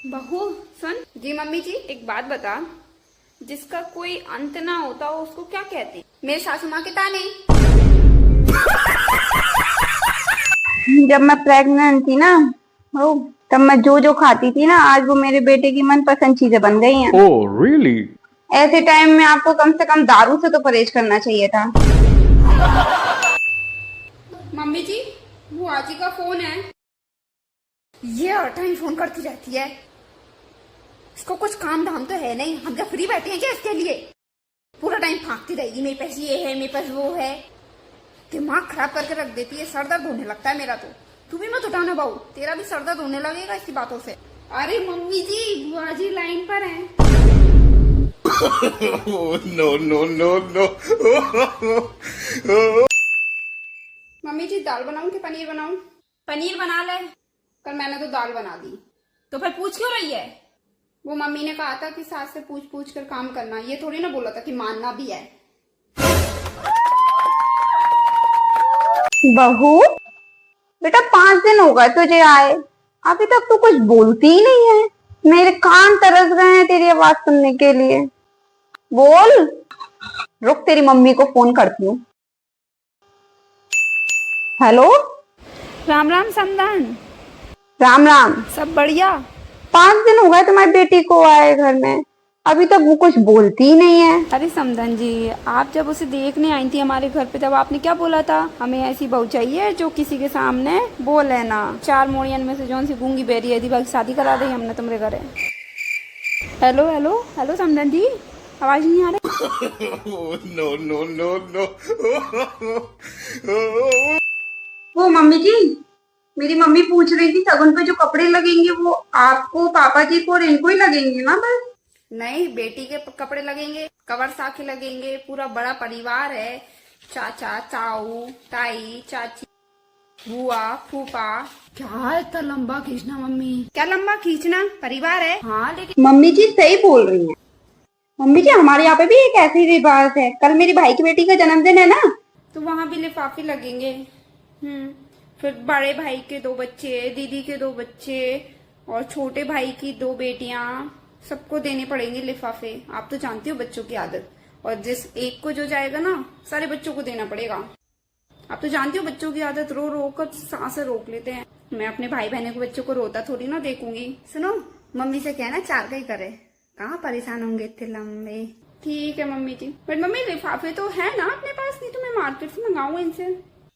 बहू सुन। जी मम्मी जी, एक बात बता, जिसका कोई अंत ना होता हो उसको क्या कहते? मेरे सासू माँ के ताने। जब मैं प्रेग्नेंट थी ना, हो तब मैं जो जो खाती थी ना, आज वो मेरे बेटे की मनपसंद चीजें बन गई हैं। Oh, really? ऐसे टाइम में आपको कम से कम दारू से तो परहेज करना चाहिए था। मम्मी जी, बुआ जी का फोन है। ये हर टाइम फोन करती रहती है। इसको कुछ काम धाम तो है नहीं, हम क्या फ्री बैठे हैं क्या इसके लिए? पूरा टाइम भागती रहेगी, मेरे पास ये है, मेरे पास वो है। दिमाग खराब करके रख देती है। सर दर्द होने लगता है मेरा तो। तू भी मत उठाना बहू, तेरा भी सर दर्द होने लगेगा इसकी बातों से। अरे मम्मी जी, बुआ जी लाइन पर हैं। Oh, no, no, no, no. Mummy ji, दाल बनाऊं कि पनीर बनाऊं? पनीर बना ले। कल मैंने तो दाल बना दी। तो फिर पूछ क्यों रही है? वो मम्मी ने कहा था कि सास से पूछ पूछ कर काम करना, ये थोड़ी ना बोला था कि मानना भी है। बहू बेटा, 5 दिन हो गए तुझे आए, अभी तक तू कुछ बोलती ही नहीं है। मेरे कान तरस गए हैं तेरी आवाज सुनने के लिए। बोल। रुक, तेरी मम्मी को फोन करती हूँ। हेलो। राम राम समदान। राम राम। सब बढ़िया? 5 दिन हो गए तुम्हारी बेटी को आए घर में, अभी तक वो कुछ बोलती ही नहीं है। अरे समदन जी, आप जब उसे देखने आई थी हमारे घर पे, तब आपने क्या बोला था? हमें ऐसी बहू चाहिए जो किसी के सामने बोले ना। 4 मोड़ियन में से जौन सी गूंगी बेरी है, दीवा की शादी करा दी हमने तुम्हारे घर। हेलो हेलो हेलो समदन जी, आवाज नहीं आ रही? Oh, no, no, no, no. वो मम्मी जी, मेरी मम्मी पूछ रही थी शगुन पे जो कपड़े लगेंगे वो आपको, पापा जी को और इनको ही लगेंगे ना बस? नहीं, बेटी के कपड़े लगेंगे, कवर साखे लगेंगे, पूरा बड़ा परिवार है। चाचा, ताऊ, ताई, चाची, बुआ, फूफा। क्या इतना लंबा खींचना मम्मी? क्या लंबा खींचना? परिवार है। हाँ लेकिन मम्मी जी सही बोल रही हैं। मम्मी जी, हमारे यहाँ पे भी एक ऐसी रिवाज है, कल मेरी भाई की बेटी का जन्मदिन है ना। तो वहाँ भी लिफाफे लगेंगे। फिर बड़े भाई के 2 बच्चे, दीदी के 2 बच्चे और छोटे भाई की 2 बेटियां, सबको देने पड़ेंगे लिफाफे। आप तो जानती हो बच्चों की आदत। और जिस एक को जो जाएगा ना, सारे बच्चों को देना पड़ेगा। आप तो जानती हो बच्चों की आदत, रो रो कर सांसें रोक लेते हैं। मैं अपने भाई बहनों के बच्चों को रोता थोड़ी ना देखूंगी। सुनो, मम्मी से कहना 4 का ही करे, कहाँ परेशान होंगे इतने लंबे। ठीक है मम्मी जी। बट मम्मी लिफाफे तो है ना अपने पास, नहीं तो मैं मार्केट से मंगाऊं इनसे।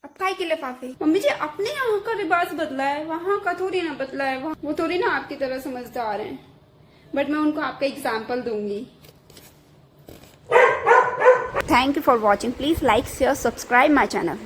अब काय के लिफाफे? मम्मी जी, अपने यहाँ का रिवाज बदला है, वहाँ का थोड़ी ना बदला है। वो थोड़ी ना आपकी तरह समझदार हैं। बट मैं उनको आपका एग्जाम्पल दूंगी। Thank you for watching. Please like share subscribe my channel.